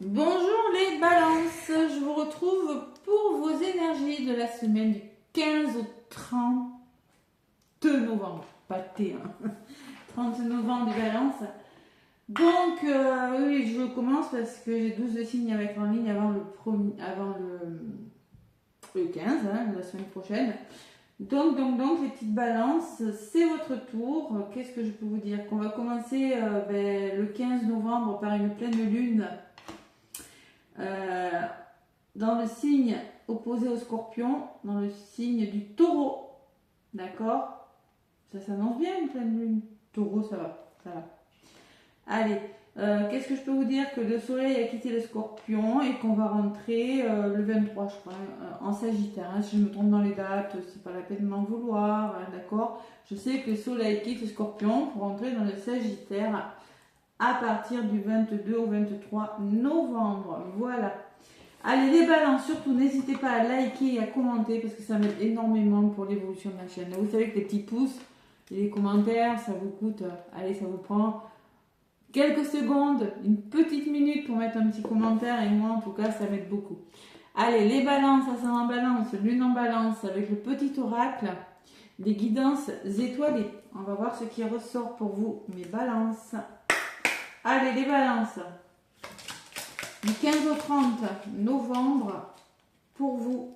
Bonjour les balances, je vous retrouve pour vos énergies de la semaine du 15 au 30 novembre, pas T, hein. 30 novembre des balances. Donc oui, je commence parce que j'ai 12 signes à mettre en ligne avant le 15, hein, la semaine prochaine. Donc les petites balances, c'est votre tour. Qu'est-ce que je peux vous dire? Qu'on va commencer le 15 novembre par une pleine lune. Dans le signe opposé au Scorpion, dans le signe du Taureau. D'accord? Ça s'annonce bien une pleine lune. Taureau, ça va, ça va. Allez, qu'est-ce que je peux vous dire? Que le soleil a quitté le Scorpion et qu'on va rentrer le 23, je crois, en Sagittaire. Hein. Si je me trompe dans les dates, c'est pas la peine de m'en vouloir, hein, d'accord? Je sais que le soleil quitte le Scorpion pour rentrer dans le Sagittaire à partir du 22 au 23 novembre. Voilà. Allez, les balances, surtout, n'hésitez pas à liker et à commenter parce que ça m'aide énormément pour l'évolution de la chaîne. Vous savez que les petits pouces et les commentaires, ça vous coûte, allez, ça vous prend quelques secondes, une petite minute pour mettre un petit commentaire et moi, en tout cas, ça m'aide beaucoup. Allez, les balances, ascendant en balance, lune en balance avec le petit oracle, des guidances étoilées. On va voir ce qui ressort pour vous, mes balances. Allez, les balances. Du 15 au 30 novembre pour vous.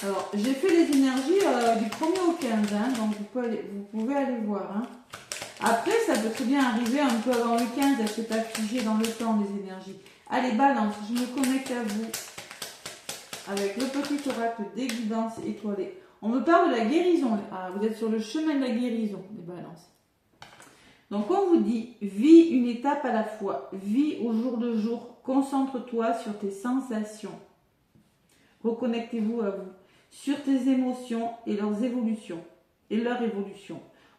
Alors, j'ai fait les énergies du 1er au 15, hein, donc vous pouvez aller voir. Hein. Après, ça peut très bien arriver un peu avant le 15, elles se pas figées dans le temps, les énergies. Allez, balance, je me connecte à vous avec le petit oracle des guidances étoilées. On me parle de la guérison. Ah, vous êtes sur le chemin de la guérison, les balances. Donc on vous dit, vis une étape à la fois, vis au jour le jour, concentre-toi sur tes sensations, reconnectez-vous à vous, sur tes émotions et leur évolution.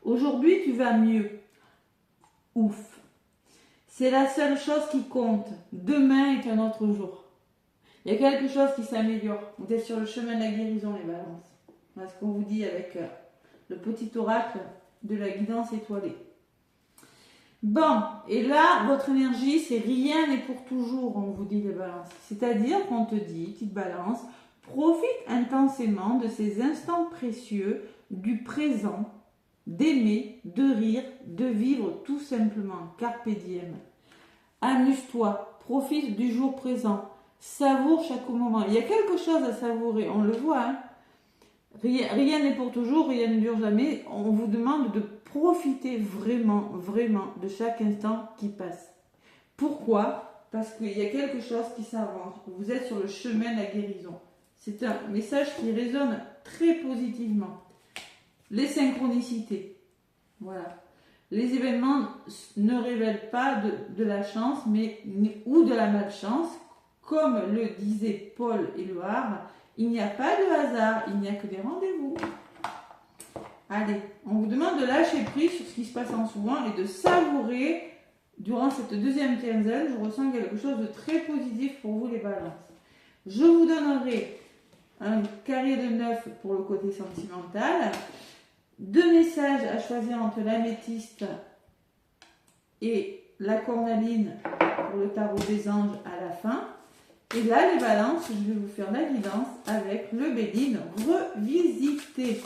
Aujourd'hui tu vas mieux, ouf, c'est la seule chose qui compte, demain est un autre jour. Il y a quelque chose qui s'améliore, vous êtes sur le chemin de la guérison les balances. Voilà ce qu'on vous dit avec le petit oracle de la guidance étoilée. Bon, et là, votre énergie, c'est rien n'est pour toujours, on vous dit les balances. C'est-à-dire qu'on te dit, petite balance, profite intensément de ces instants précieux, du présent, d'aimer, de rire, de vivre tout simplement, carpe diem. Amuse-toi, profite du jour présent, savoure chaque moment. Il y a quelque chose à savourer, on le voit, hein. Rien n'est pour toujours, rien ne dure jamais. On vous demande de profiter vraiment, vraiment de chaque instant qui passe. Pourquoi? Parce qu'il y a quelque chose qui s'avance. Vous êtes sur le chemin de la guérison. C'est un message qui résonne très positivement. Les synchronicités. Voilà. Les événements ne révèlent pas de la chance ou de la malchance. Comme le disaient Paul Éluard, il n'y a pas de hasard, il n'y a que des rendez-vous. Allez, on vous demande de lâcher prise sur ce qui se passe en ce moment et de savourer, durant cette deuxième quinzaine, je ressens quelque chose de très positif pour vous les balances. Je vous donnerai un carré de 9 pour le côté sentimental, 2 messages à choisir entre l'améthyste et la cornaline pour le tarot des anges à la fin. Et là, les balances, je vais vous faire la guidance avec le Béline revisité.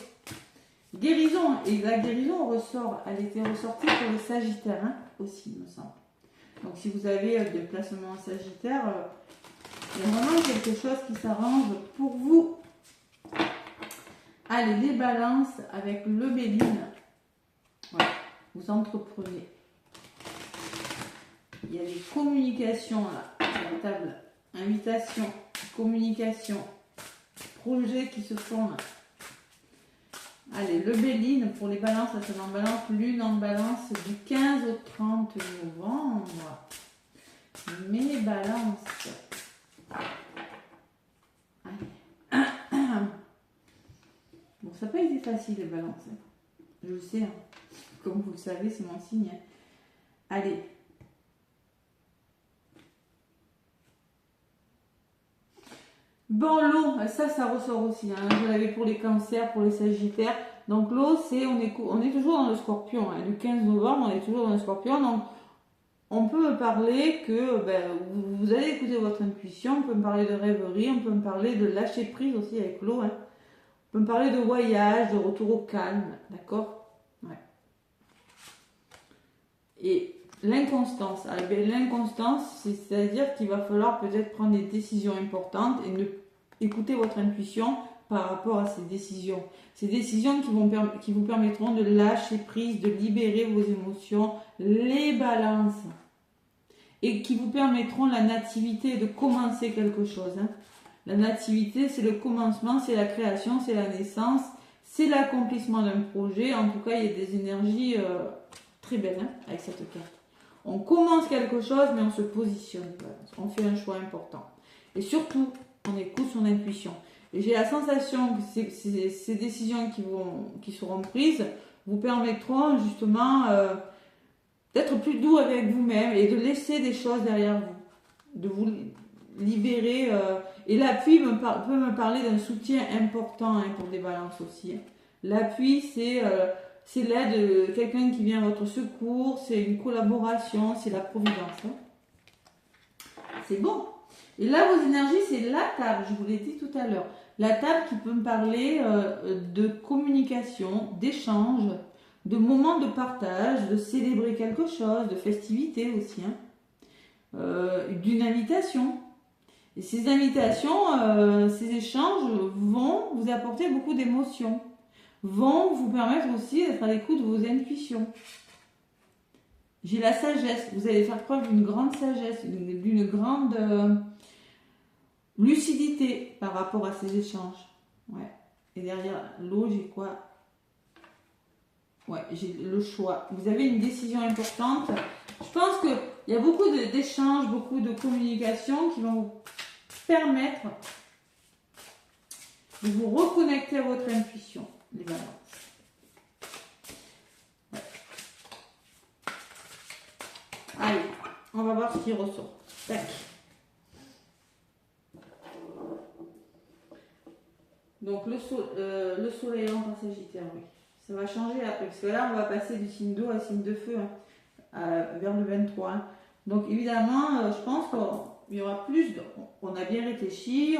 Guérison, et la guérison ressort, elle était ressortie pour les Sagittaires hein, aussi, il me semble. Donc si vous avez des placements en Sagittaire, il y a vraiment quelque chose qui s'arrange pour vous. Allez, les balances avec le Béline. Voilà, vous entreprenez. Il y a des communications là, sur la table. Invitation, communication, projets qui se font là. Allez, le Béline pour les balances, c'est en balance, lune en balance du 15 au 30 novembre. Mes balances. Allez. Bon, ça n'a pas été facile les balances. Je le sais, hein. Comme vous le savez, c'est mon signe. Allez. Bon, l'eau, ça ressort aussi. Hein. Je l'avais pour les cancers, pour les sagittaires. Donc l'eau, on est toujours dans le scorpion. Hein. Du 15 novembre, on est toujours dans le scorpion. Donc on peut me parler que vous allez écouter votre intuition, on peut me parler de rêverie, on peut me parler de lâcher prise aussi avec l'eau. Hein. On peut me parler de voyage, de retour au calme, d'accord? Ouais. Et l'inconstance. L'inconstance, c'est-à-dire qu'il va falloir peut-être prendre des décisions importantes et ne écouter votre intuition par rapport à ces décisions. Ces décisions qui vous permettront de lâcher prise, de libérer vos émotions, les balances. Et qui vous permettront la nativité, de commencer quelque chose. Hein. La nativité, c'est le commencement, c'est la création, c'est la naissance, c'est l'accomplissement d'un projet. En tout cas, il y a des énergies très belles hein, avec cette carte. On commence quelque chose, mais on se positionne. On fait un choix important. Et surtout, on écoute son intuition. Et j'ai la sensation que ces décisions qui seront prises vous permettront justement d'être plus doux avec vous-même et de laisser des choses derrière vous. De vous libérer. Et l'appui peut me parler d'un soutien important hein, pour des balances aussi. Hein. L'appui, c'est l'aide de quelqu'un qui vient à votre secours, c'est une collaboration, c'est la providence. Hein. C'est bon. Et là, vos énergies, c'est la table, je vous l'ai dit tout à l'heure. La table qui peut me parler de communication, d'échange, de moments de partage, de célébrer quelque chose, de festivité aussi, hein. D'une invitation. Et ces invitations, ces échanges vont vous apporter beaucoup d'émotions, vont vous permettre aussi d'être à l'écoute de vos intuitions. J'ai la sagesse, vous allez faire preuve d'une grande sagesse, d'une grande lucidité par rapport à ces échanges. Ouais. Et derrière l'eau, j'ai quoi? Ouais, j'ai le choix. Vous avez une décision importante. Je pense qu'il y a beaucoup d'échanges, beaucoup de communication qui vont vous permettre de vous reconnecter à votre intuition, les balances. Ouais. Allez, on va voir ce qui ressort. Tac. Donc le soleil en Sagittaire, oui. Ça va changer après, parce que là, on va passer du signe d'eau à signe de feu, hein, vers le 23. Hein. Donc évidemment, je pense qu'il y aura plus on a bien réfléchi,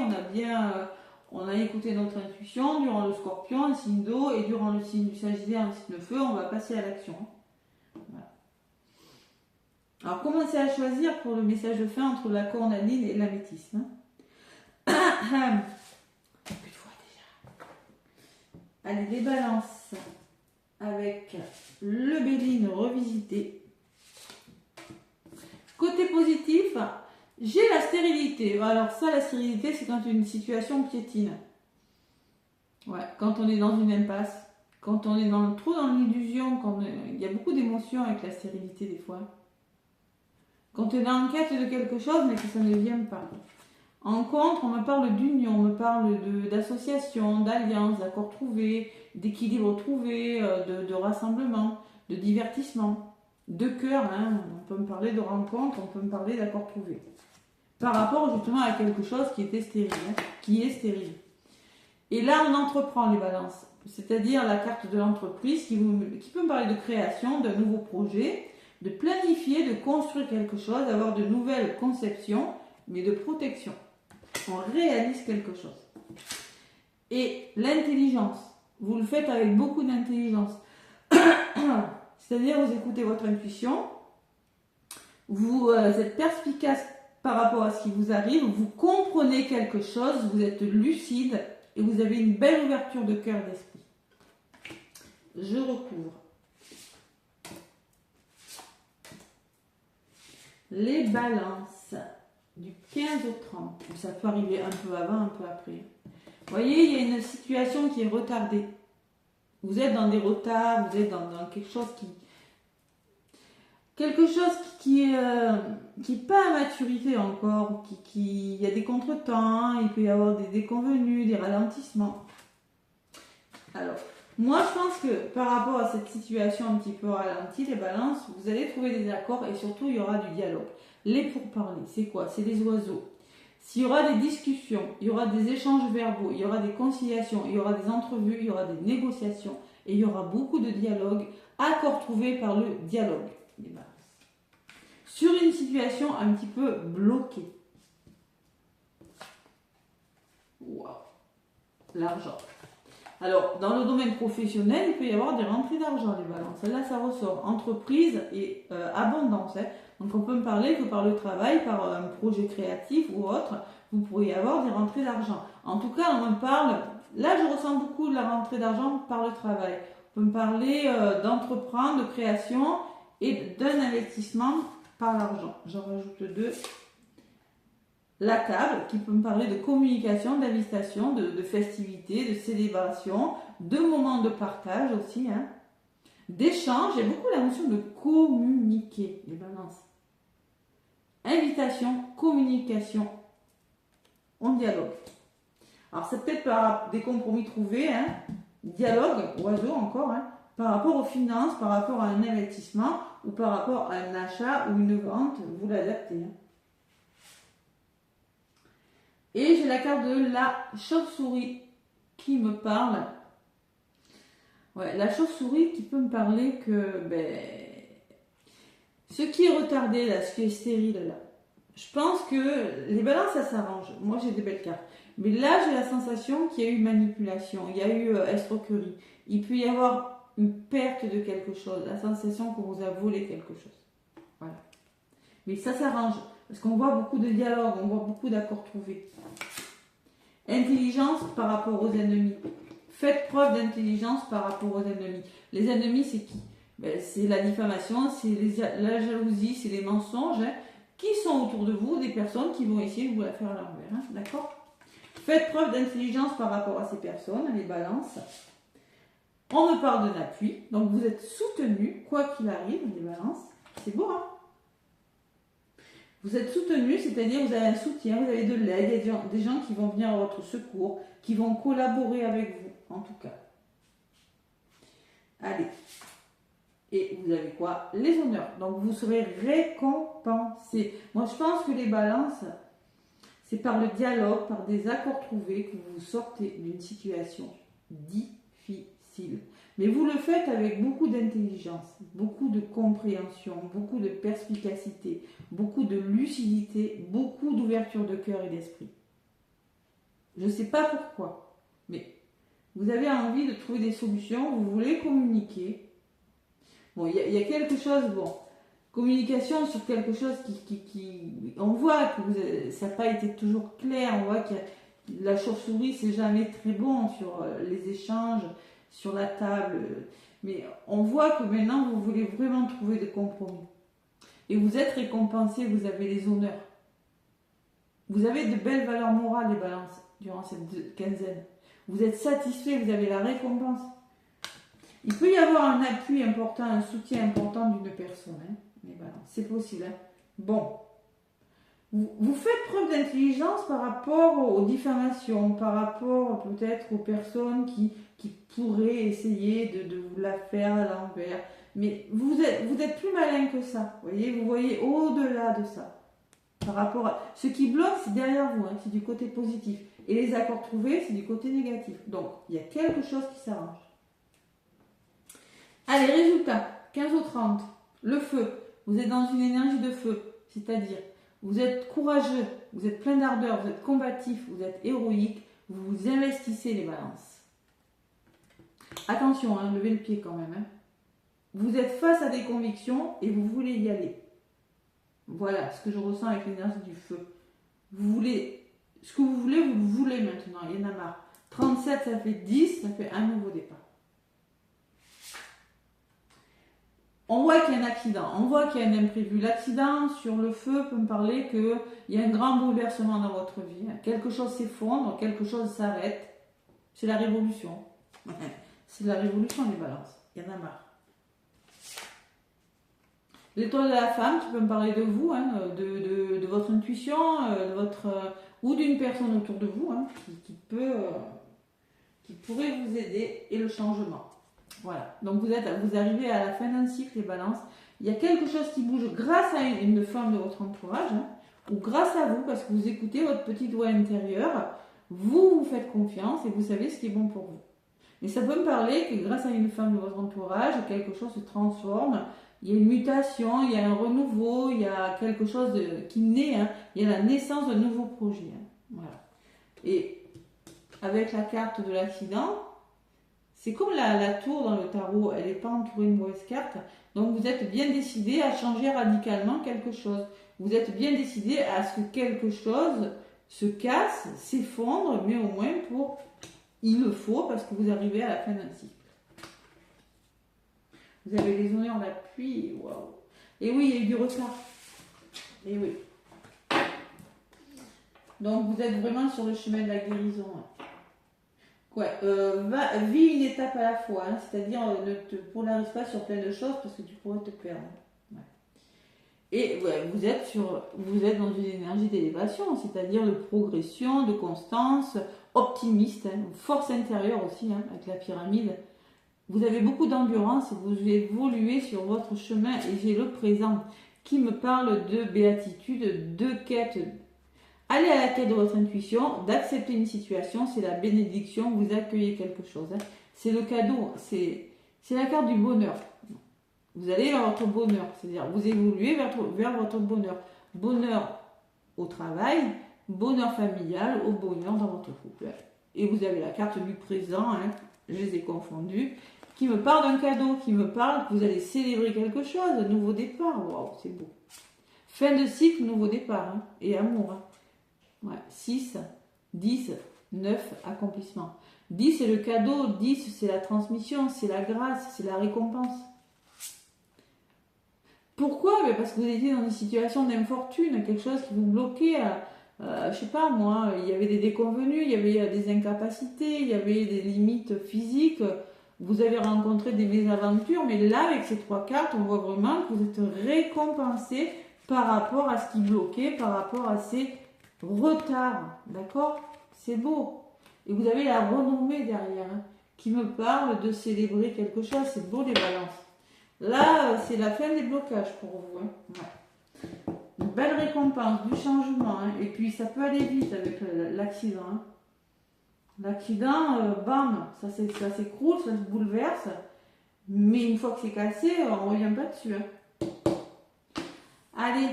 on a écouté notre intuition durant le Scorpion, le signe d'eau, et durant le signe du Sagittaire, le signe de feu, on va passer à l'action. Hein. Voilà. Alors commencez à choisir pour le message de fin entre la cornaline et l'améthyste. Hein. Allez, les balances avec le Béline revisité. Côté positif, j'ai la stérilité. Alors ça, la stérilité, c'est quand une situation piétine. Ouais, quand on est dans une impasse, quand on est trop dans l'illusion, il y a beaucoup d'émotions avec la stérilité des fois. Quand on est en quête de quelque chose, mais que ça ne vient pas. En contre, on me parle d'union, on me parle d'association, d'alliance, d'accords trouvés, d'équilibre trouvé, de rassemblement, de divertissement, de cœur. Hein. On peut me parler de rencontre, on peut me parler d'accords trouvés. Par rapport justement à quelque chose qui était stérile, hein, qui est stérile. Et là, on entreprend les balances. C'est-à-dire la carte de l'entreprise qui peut me parler de création, d'un nouveau projet, de planifier, de construire quelque chose, d'avoir de nouvelles conceptions, mais de protection. On réalise quelque chose. Et l'intelligence, vous le faites avec beaucoup d'intelligence. C'est-à-dire, vous écoutez votre intuition, vous êtes perspicace par rapport à ce qui vous arrive, vous comprenez quelque chose, vous êtes lucide et vous avez une belle ouverture de cœur et d'esprit. Je recouvre. Les balances. Du 15 au 30. Ça peut arriver un peu avant, un peu après. Vous voyez, il y a une situation qui est retardée. Vous êtes dans des retards, vous êtes dans quelque chose qui est pas à maturité encore, il y a des contretemps, il peut y avoir des déconvenus, des ralentissements. Alors, moi je pense que par rapport à cette situation un petit peu ralentie, les balances, vous allez trouver des accords et surtout il y aura du dialogue. Les pourparlers, c'est quoi? C'est les oiseaux. S'il y aura des discussions, il y aura des échanges verbaux, il y aura des conciliations, il y aura des entrevues, il y aura des négociations et il y aura beaucoup de dialogue, accords trouvés par le dialogue. Les balances. sur une situation un petit peu bloquée. Wow. L'argent. Alors, dans le domaine professionnel, il peut y avoir des rentrées d'argent, les balances. Là, ça ressort. Entreprise et abondance. Hein. Donc, on peut me parler que par le travail, par un projet créatif ou autre, vous pourriez avoir des rentrées d'argent. En tout cas, on me parle... Là, je ressens beaucoup de la rentrée d'argent par le travail. On peut me parler d'entreprendre, de création et d'un investissement par l'argent. J'en rajoute deux. La table, qui peut me parler de communication, d'invitation, de festivités, de célébration, de moments de partage aussi, hein, d'échange. Il y a beaucoup la notion de communiquer, les balances. Invitation, communication, on dialogue. Alors, c'est peut-être par des compromis trouvés, hein, dialogue, oiseau encore, hein, par rapport aux finances, par rapport à un investissement ou par rapport à un achat ou une vente, vous l'adaptez. Hein. Et j'ai la carte de la chauve-souris qui me parle. Ouais, la chauve-souris qui peut me parler que ce qui est retardé là, ce qui est stérile là, je pense que les balances ça s'arrange. Moi j'ai des belles cartes. Mais là j'ai la sensation qu'il y a eu manipulation, il y a eu escroquerie. Il peut y avoir une perte de quelque chose, la sensation qu'on vous a volé quelque chose. Voilà. Mais ça s'arrange. Parce qu'on voit beaucoup de dialogues, on voit beaucoup d'accords trouvés. Intelligence par rapport aux ennemis. Faites preuve d'intelligence par rapport aux ennemis. Les ennemis, c'est qui? C'est la diffamation, c'est la jalousie, c'est les mensonges hein, qui sont autour de vous, des personnes qui vont essayer de vous la faire à l'envers. Hein, d'accord? Faites preuve d'intelligence par rapport à ces personnes, les balances. On me parle d'un appui, donc vous êtes soutenu, quoi qu'il arrive, les balances. C'est beau, hein? Vous êtes soutenu, c'est-à-dire vous avez un soutien, vous avez de l'aide, il y a des gens qui vont venir à votre secours, qui vont collaborer avec vous, en tout cas. Allez. Et vous avez quoi? Les honneurs. Donc vous serez récompensé. Moi je pense que les balances, c'est par le dialogue, par des accords trouvés que vous sortez d'une situation difficile. Mais vous le faites avec beaucoup d'intelligence, beaucoup de compréhension, beaucoup de perspicacité, beaucoup de lucidité, beaucoup d'ouverture de cœur et d'esprit. Je ne sais pas pourquoi, mais vous avez envie de trouver des solutions, vous voulez communiquer. Bon, il y a quelque chose, communication sur quelque chose qui on voit que ça n'a pas été toujours clair, on voit que la chauve-souris, c'est jamais très bon sur les échanges, sur la table, mais on voit que maintenant vous voulez vraiment trouver des compromis et vous êtes récompensé, vous avez les honneurs, vous avez de belles valeurs morales les balances durant cette quinzaine, vous êtes satisfait, vous avez la récompense. Il peut y avoir un appui important, un soutien important d'une personne, hein, les balances, c'est possible. Hein. Bon, vous faites preuve d'intelligence par rapport aux diffamations, par rapport peut-être aux personnes qui pourraient essayer de vous la faire à l'envers. Mais vous êtes plus malin que ça. Vous voyez au-delà de ça. Par rapport à ce qui bloque, c'est derrière vous, hein, c'est du côté positif. Et les accords trouvés, c'est du côté négatif. Donc, il y a quelque chose qui s'arrange. Allez, résultat, 15 au 30, le feu. Vous êtes dans une énergie de feu, c'est-à-dire vous êtes courageux, vous êtes plein d'ardeur, vous êtes combatif, vous êtes héroïque, vous vous investissez les balances. Attention, hein, levez le pied quand même. Hein. Vous êtes face à des convictions et vous voulez y aller. Voilà ce que je ressens avec l'énergie du feu. Vous voulez, ce que vous voulez maintenant, il y en a marre. 37, ça fait 10, ça fait un nouveau départ. On voit qu'il y a un accident, on voit qu'il y a un imprévu. L'accident sur le feu peut me parler qu'il y a un grand bouleversement dans votre vie. Quelque chose s'effondre, quelque chose s'arrête. C'est la révolution. C'est la révolution des balances. Il y en a marre. L'étoile de la femme qui peut me parler de vous, hein, de votre intuition, ou d'une personne autour de vous hein, qui pourrait vous aider et le changement. Voilà, donc vous arrivez à la fin d'un cycle, les balances. Il y a quelque chose qui bouge grâce à une femme de votre entourage, hein, ou grâce à vous, parce que vous écoutez votre petite voix intérieure, vous faites confiance et vous savez ce qui est bon pour vous. Mais ça peut me parler que grâce à une femme de votre entourage, quelque chose se transforme, il y a une mutation, il y a un renouveau, il y a quelque chose qui naît, hein. Il y a la naissance d'un nouveau projet. Hein. Voilà. Et avec la carte de l'accident, c'est comme la tour dans le tarot, elle n'est pas entourée de mauvaise carte. Donc vous êtes bien décidé à changer radicalement quelque chose. Vous êtes bien décidé à ce que quelque chose se casse, s'effondre, mais au moins il le faut parce que vous arrivez à la fin d'un cycle. Vous avez les honneurs, l'appui, waouh. Et oui, il y a eu du retard. Et oui. Donc vous êtes vraiment sur le chemin de la guérison. Ouais, vis une étape à la fois, hein, c'est-à-dire ne te polarise pas sur plein de choses parce que tu pourrais te perdre. Ouais. Et ouais, vous êtes dans une énergie d'élévation, c'est-à-dire de progression, de constance, optimiste, hein, force intérieure aussi, hein, avec la pyramide. Vous avez beaucoup d'endurance et vous évoluez sur votre chemin et j'ai le présent qui me parle de béatitude, de quête. Allez à la quête de votre intuition, d'accepter une situation, c'est la bénédiction, vous accueillez quelque chose. Hein. C'est le cadeau, c'est la carte du bonheur. Vous allez vers votre bonheur, c'est-à-dire vous évoluez vers votre bonheur. Bonheur au travail, bonheur familial, au bonheur dans votre couple. Et vous avez la carte du présent, hein, je les ai confondus, qui me parle d'un cadeau, qui me parle que vous allez célébrer quelque chose, nouveau départ, waouh, c'est beau. Fin de cycle, nouveau départ, hein, et amour. Hein. Ouais. 6, 10, 9, accomplissement. 10, c'est le cadeau, 10, c'est la transmission, c'est la grâce, c'est la récompense. Pourquoi? Parce que vous étiez dans une situation d'infortune, quelque chose qui vous bloquait. Je sais pas moi, il y avait des déconvenus, il y avait des incapacités, il y avait des limites physiques. Vous avez rencontré des mésaventures, mais là, avec ces 3 cartes, on voit vraiment que vous êtes récompensé par rapport à ce qui bloquait, par rapport à ces retard, d'accord? C'est beau. Et vous avez la renommée derrière, hein, qui me parle de célébrer quelque chose. C'est beau les balances. Là, c'est la fin des blocages pour vous. Hein. Ouais. Une belle récompense, du changement. Hein. Et puis, ça peut aller vite avec l'accident. Hein. L'accident, bam, ça s'écroule, ça se bouleverse. Mais une fois que c'est cassé, on ne revient pas dessus. Hein. Allez.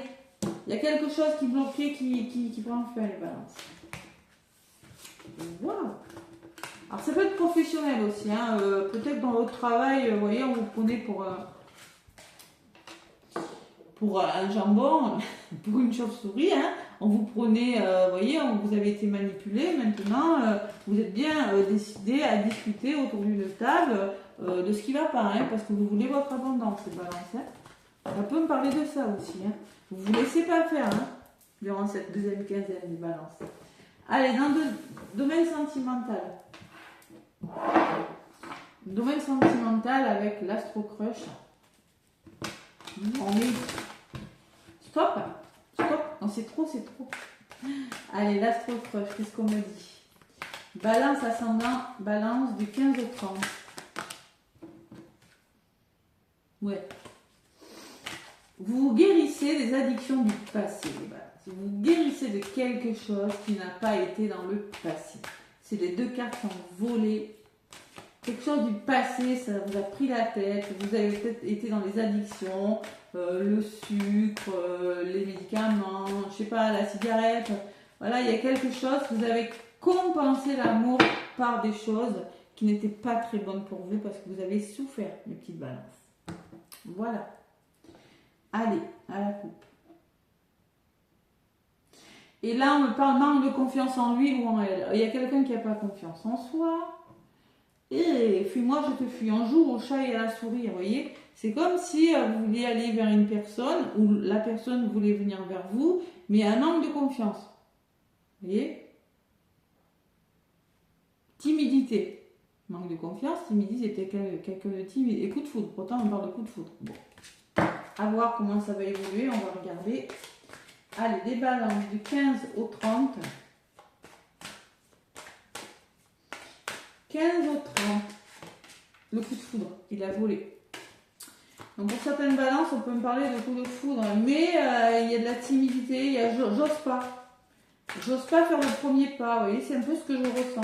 Il y a quelque chose qui bloquait, qui prend fin, les balances. Waouh! Alors, ça peut être professionnel aussi. Hein. Peut-être dans votre travail, vous voyez, on vous prenait pour un jambon, pour une chauve-souris. Hein. On vous prenait, vous voyez, vous avez été manipulé. Maintenant, vous êtes bien décidé à discuter autour d'une table de ce qui ne va pas. Hein, parce que vous voulez votre abondance, les balances. Hein. Ça peut me parler de ça aussi. Hein. Vous ne vous laissez pas faire hein, durant cette deuxième quinzaine des balances. Allez, dans le domaine sentimental. Domaine sentimental avec l'astro-crush. On est... Stop. Non, c'est trop. Allez, l'astro-crush, qu'est-ce qu'on me dit? Balance ascendant, balance du 15 au 30. Ouais. Vous guérissez des addictions du passé. Vous guérissez de quelque chose qui n'a pas été dans le passé. C'est les 2 cartes qui ont volé. Quelque chose du passé, ça vous a pris la tête. Vous avez peut-être été dans les addictions, le sucre, les médicaments, je sais pas, la cigarette. Voilà, il y a quelque chose. Vous avez compensé l'amour par des choses qui n'étaient pas très bonnes pour vous parce que vous avez souffert, mes petites balances. Voilà. Allez, à la coupe. Et là, on me parle manque de confiance en lui ou en elle. Il y a quelqu'un qui n'a pas confiance en soi. Et fuis-moi, je te fuis. On joue au chat et à la souris, vous voyez. C'est comme si vous vouliez aller vers une personne ou la personne voulait venir vers vous, mais un manque de confiance. Vous voyez. Timidité. Manque de confiance, timidité, quelqu'un de timide. Et coup de foudre. Pourtant, on parle de coup de foudre. Bon. À voir comment ça va évoluer, on va regarder. Allez, des balances du 15 au 30. 15 au 30. Le coup de foudre, il a volé. Donc pour certaines balances, on peut me parler de coup de foudre. Mais il y a de la timidité, j'ose pas. J'ose pas faire le premier pas, vous voyez, c'est un peu ce que je ressens.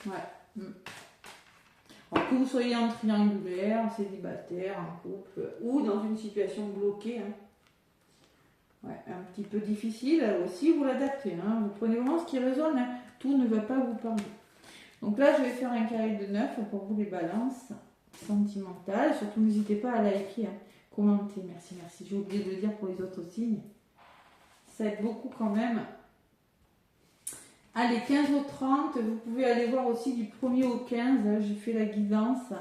Ouais. Alors que vous soyez en triangulaire, célibataire, en couple, ou dans une situation bloquée, hein. Ouais, un petit peu difficile, aussi vous l'adaptez. Hein. Vous prenez vraiment ce qui résonne, hein. Tout ne va pas vous parler. Donc là, je vais faire un carré de 9 pour vous les balances sentimentales. Surtout, n'hésitez pas à liker, hein. Commenter. Merci, merci. J'ai oublié de le dire pour les autres signes. Ça aide beaucoup quand même. Allez, 15 au 30, vous pouvez aller voir aussi du 1er au 15. J'ai fait la guidance.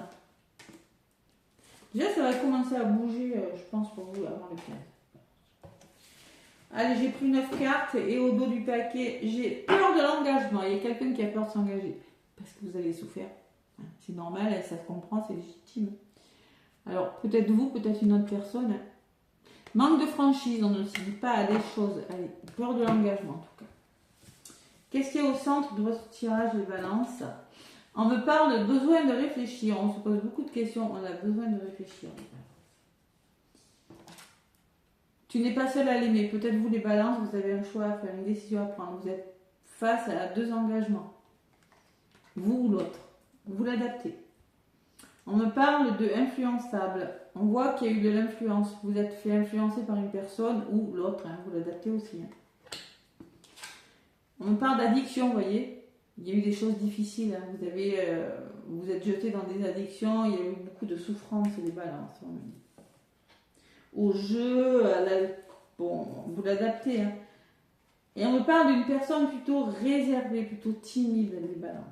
Déjà, ça va commencer à bouger, je pense, pour vous avant le 15. Allez, j'ai pris 9 cartes et au dos du paquet, j'ai peur de l'engagement. Il y a quelqu'un qui a peur de s'engager parce que vous avez souffert. C'est normal, ça se comprend, c'est légitime. Alors, peut-être vous, peut-être une autre personne. Manque de franchise, on ne se dit pas à des choses. Allez, peur de l'engagement en tout cas. Qu'est-ce qu'il y a au centre de votre tirage de balance? On me parle de besoin de réfléchir. On se pose beaucoup de questions. On a besoin de réfléchir. Tu n'es pas seul à l'aimer. Peut-être vous les balances, vous avez un choix à faire, une décision à prendre. Vous êtes face à 2 engagements. Vous ou l'autre. Vous l'adaptez. On me parle de influençable. On voit qu'il y a eu de l'influence. Vous êtes fait influencer par une personne ou l'autre. Hein, vous l'adaptez aussi. Hein. On me parle d'addiction, vous voyez. Il y a eu des choses difficiles. Hein. Vous êtes jeté dans des addictions. Il y a eu beaucoup de souffrance et des balances. On me dit. Au jeu, bon, vous l'adaptez. Hein. Et on me parle d'une personne plutôt réservée, plutôt timide, les balances.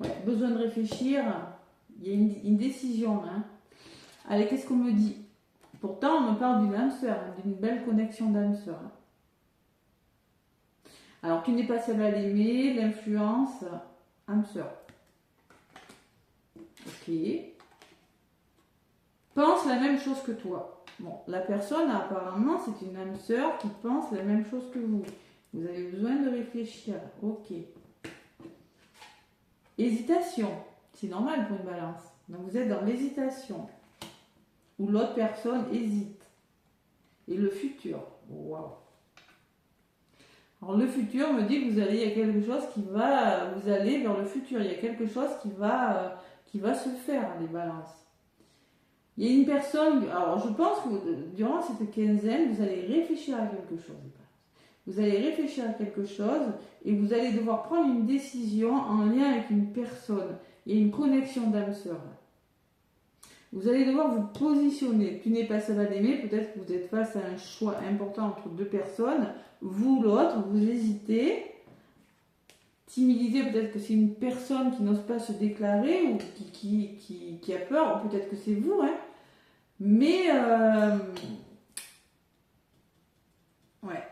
Ouais, besoin de réfléchir. Il y a une décision. Hein. Allez, qu'est-ce qu'on me dit? Pourtant, on me parle d'une âme sœur, hein, d'une belle connexion d'âme sœur. Hein. Alors, tu n'es pas seul à l'aimer, l'influence, âme sœur. Ok. Pense la même chose que toi. Bon, la personne, apparemment, c'est une âme sœur qui pense la même chose que vous. Vous avez besoin de réfléchir. Ok. Hésitation. C'est normal pour une balance. Donc, vous êtes dans l'hésitation. Ou l'autre personne hésite. Et le futur. Waouh. Alors, le futur me dit que il y a quelque chose qui va... Vous allez vers le futur. Il y a quelque chose qui va se faire, les balances. Il y a une personne, alors je pense que durant cette quinzaine, vous allez réfléchir à quelque chose. Vous allez réfléchir à quelque chose et vous allez devoir prendre une décision en lien avec une personne. Il y a une connexion d'âme sœur. Vous allez devoir vous positionner. Tu n'es pas seul à l'aimer, peut-être que vous êtes face à un choix important entre 2 personnes. Vous, l'autre, vous hésitez. Timidité, peut-être que c'est une personne qui n'ose pas se déclarer ou qui a peur, ou peut-être que c'est vous, hein. Mais ouais.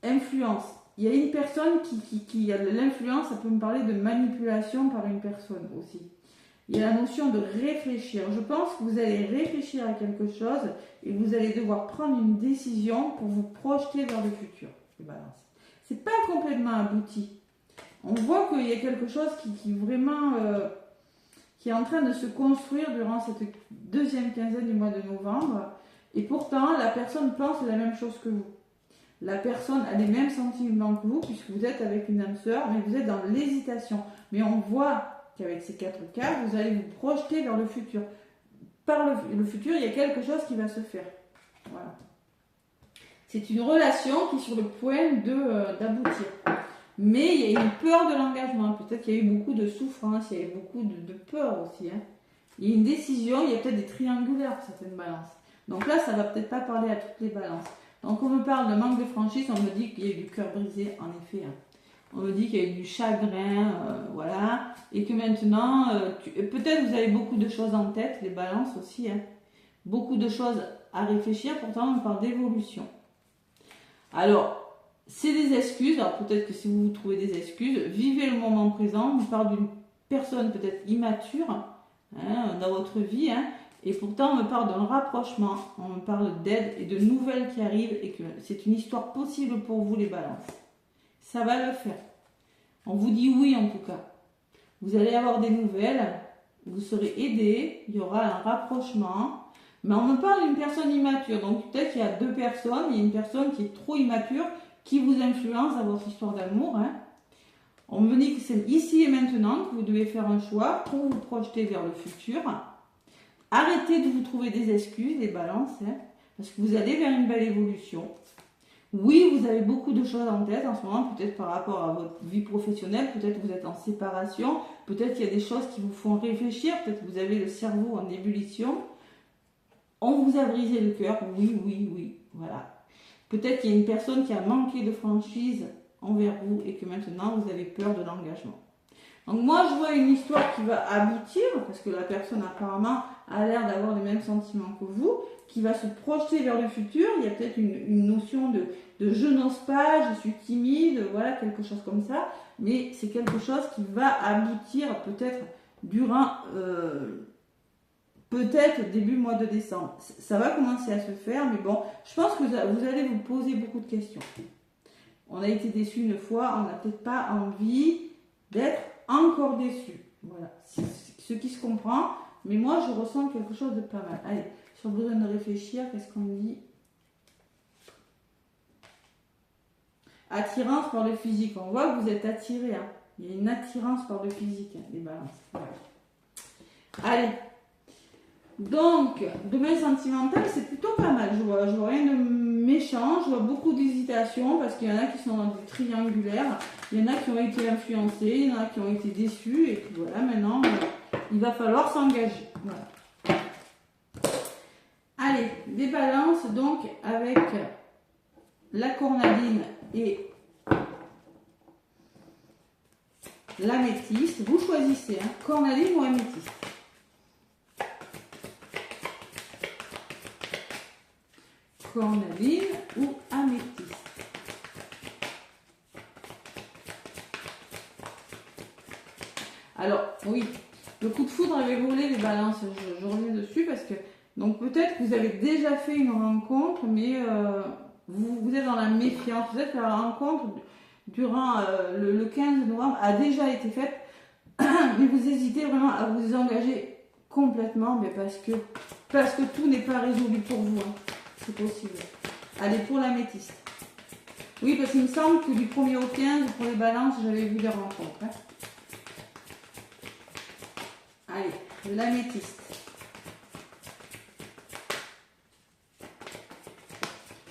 Influence. Il y a une personne qui a de l'influence, ça peut me parler de manipulation par une personne aussi. Il y a la notion de réfléchir. Je pense que vous allez réfléchir à quelque chose et vous allez devoir prendre une décision pour vous projeter vers le futur. Je balance. C'est pas complètement abouti. On voit qu'il y a quelque chose qui vraiment qui est en train de se construire durant cette 2e quinzaine du mois de novembre. Et pourtant, la personne pense la même chose que vous. La personne a les mêmes sentiments que vous, puisque vous êtes avec une âme sœur, mais vous êtes dans l'hésitation. Mais on voit qu'avec ces 4 cartes, vous allez vous projeter vers le futur. Par le futur, il y a quelque chose qui va se faire. Voilà. C'est une relation qui est sur le point d'aboutir. Mais il y a une peur de l'engagement. Peut-être qu'il y a eu beaucoup de souffrance, il y a eu beaucoup de peur aussi. Hein. Il y a une décision, il y a peut-être des triangulaires pour certaines balances. Donc là, ça ne va peut-être pas parler à toutes les balances. Donc on me parle de manque de franchise, on me dit qu'il y a eu du cœur brisé, en effet. Hein. On me dit qu'il y a eu du chagrin, voilà. Et que maintenant, peut-être vous avez beaucoup de choses en tête, les balances aussi. Hein. Beaucoup de choses à réfléchir, pourtant on parle d'évolution. Alors, c'est des excuses. Alors peut-être que si vous trouvez des excuses, vivez le moment présent. On vous parle d'une personne peut-être immature hein, dans votre vie. Hein, et pourtant, on me parle d'un rapprochement. On me parle d'aide et de nouvelles qui arrivent. Et que c'est une histoire possible pour vous, les balances. Ça va le faire. On vous dit oui en tout cas. Vous allez avoir des nouvelles. Vous serez aidé. Il y aura un rapprochement. Mais on me parle d'une personne immature. Donc peut-être qu'il y a 2 personnes. Il y a une personne qui est trop immature, qui vous influence dans votre histoire d'amour. Hein. On me dit que c'est ici et maintenant que vous devez faire un choix pour vous projeter vers le futur. Arrêtez de vous trouver des excuses, des balances, hein, parce que vous allez vers une belle évolution. Oui, vous avez beaucoup de choses en tête en ce moment, peut-être par rapport à votre vie professionnelle, peut-être que vous êtes en séparation, peut-être qu'il y a des choses qui vous font réfléchir, peut-être que vous avez le cerveau en ébullition. On vous a brisé le cœur, oui, voilà. Peut-être qu'il y a une personne qui a manqué de franchise envers vous et que maintenant vous avez peur de l'engagement. Donc moi je vois une histoire qui va aboutir, parce que la personne apparemment a l'air d'avoir les mêmes sentiments que vous, qui va se projeter vers le futur. Il y a peut-être une notion de je n'ose pas, je suis timide, voilà, quelque chose comme ça, mais c'est quelque chose qui va aboutir peut-être durant, peut-être début mois de décembre. Ça va commencer à se faire, mais bon, je pense que vous allez vous poser beaucoup de questions. On a été déçu une fois, on n'a peut-être pas envie d'être encore déçu. Voilà, c'est ce qui se comprend, mais moi je ressens quelque chose de pas mal. Allez, sur le besoin de réfléchir, qu'est-ce qu'on dit? Attirance par le physique. On voit que vous êtes attiré. Hein. Il y a une attirance par le physique, hein, les balances. Voilà. Allez. Donc, domaine sentimental, c'est plutôt pas mal. Je vois rien de méchant. Je vois beaucoup d'hésitation parce qu'il y en a qui sont dans du triangulaire. Il y en a qui ont été influencés. Il y en a qui ont été déçus. Et puis voilà, maintenant, il va falloir s'engager. Voilà. Allez, des balances donc avec la cornaline et l'améthyste. Vous choisissez, hein, cornaline ou améthyste. Cornaline ou améthyste. Alors, oui, le coup de foudre avait volé les balances. Je reviens dessus parce que, donc peut-être que vous avez déjà fait une rencontre, mais vous êtes dans la méfiance. Peut-être que la rencontre durant le 15 novembre a déjà été faite, mais vous hésitez vraiment à vous engager complètement, mais parce que tout n'est pas résolu pour vous. Hein. C'est possible. Allez, pour l'améthyste. Oui, parce qu'il me semble que du 1er au 15, pour les balances, j'avais vu les rencontres. Hein. Allez, l'améthyste.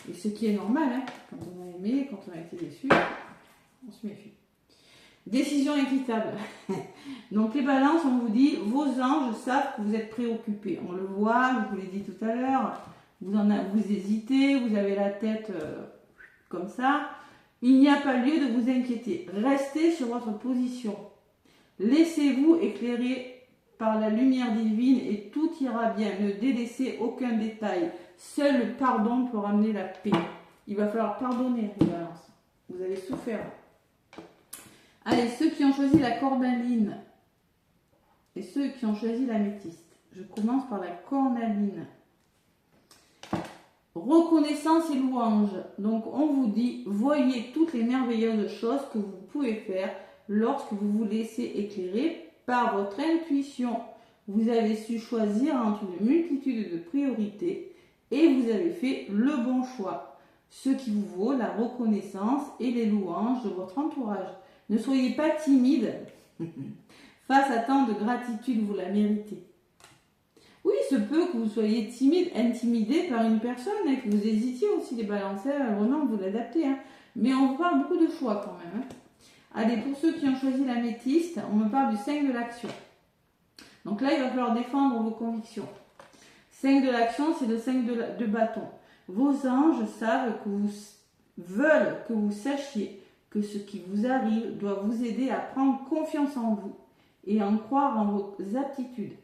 Et ce qui est normal, hein, quand on a aimé, quand on a été déçu, on se méfie. Décision équitable. Donc les balances, on vous dit, vos anges savent que vous êtes préoccupés. On le voit, je vous l'ai dit tout à l'heure. Vous hésitez, vous avez la tête comme ça. Il n'y a pas lieu de vous inquiéter. Restez sur votre position. Laissez-vous éclairer par la lumière divine et tout ira bien. Ne délaissez aucun détail. Seul le pardon peut ramener la paix. Il va falloir pardonner, les balances. Vous avez souffert. Allez, ceux qui ont choisi la cornaline et ceux qui ont choisi l'améthyste. Je commence par la cornaline. Reconnaissance et louange. Donc on vous dit, voyez toutes les merveilleuses choses que vous pouvez faire lorsque vous vous laissez éclairer par votre intuition. Vous avez su choisir entre une multitude de priorités et vous avez fait le bon choix. Ce qui vous vaut la reconnaissance et les louanges de votre entourage. Ne soyez pas timide. Face à tant de gratitude, vous la méritez. Oui, il se peut que vous soyez timide, intimidé par une personne et que vous hésitiez aussi les balancer, vraiment vous l'adaptez. Hein. Mais on vous parle beaucoup de choix quand même. Hein. Allez, pour ceux qui ont choisi l'améthyste, on me parle du 5 de l'action. Donc là, il va falloir défendre vos convictions. 5 de l'action, c'est le 5 de bâton. Vos anges savent que vous veulent que vous sachiez que ce qui vous arrive doit vous aider à prendre confiance en vous et en croire en vos aptitudes.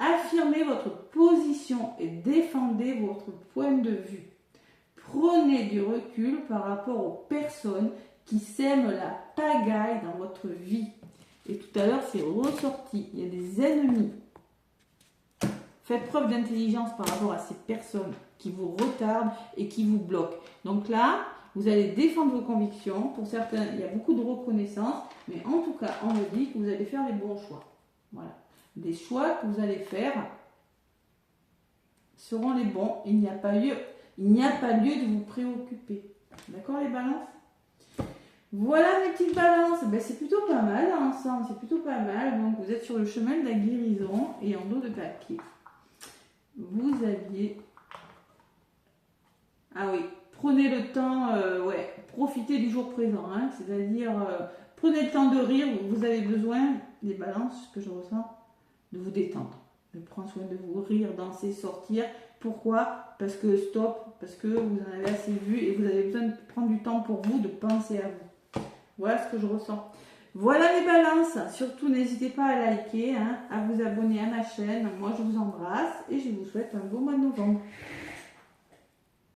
Affirmez votre position et défendez votre point de vue. Prenez du recul par rapport aux personnes qui sèment la pagaille dans votre vie. Et tout à l'heure, c'est ressorti. Il y a des ennemis. Faites preuve d'intelligence par rapport à ces personnes qui vous retardent et qui vous bloquent. Donc là, vous allez défendre vos convictions. Pour certains, il y a beaucoup de reconnaissance. Mais en tout cas, on me dit que vous allez faire les bons choix. Voilà. Les choix que vous allez faire seront les bons. Il n'y a pas lieu de vous préoccuper. D'accord les balances? Voilà mes petites balances, ben, c'est plutôt pas mal hein, ensemble, c'est plutôt pas mal. Donc vous êtes sur le chemin de la guérison et en dos de papier, vous aviez... Ah oui, prenez le temps, ouais, profitez du jour présent, hein, c'est-à-dire prenez le temps de rire, vous avez besoin, les balances que je ressens, de vous détendre. Je prends soin de vous rire, danser, sortir. Pourquoi? Parce que stop, parce que vous en avez assez vu et vous avez besoin de prendre du temps pour vous, de penser à vous. Voilà ce que je ressens. Voilà les balances. Surtout, n'hésitez pas à liker, hein, à vous abonner à ma chaîne. Moi, je vous embrasse et je vous souhaite un beau mois de novembre.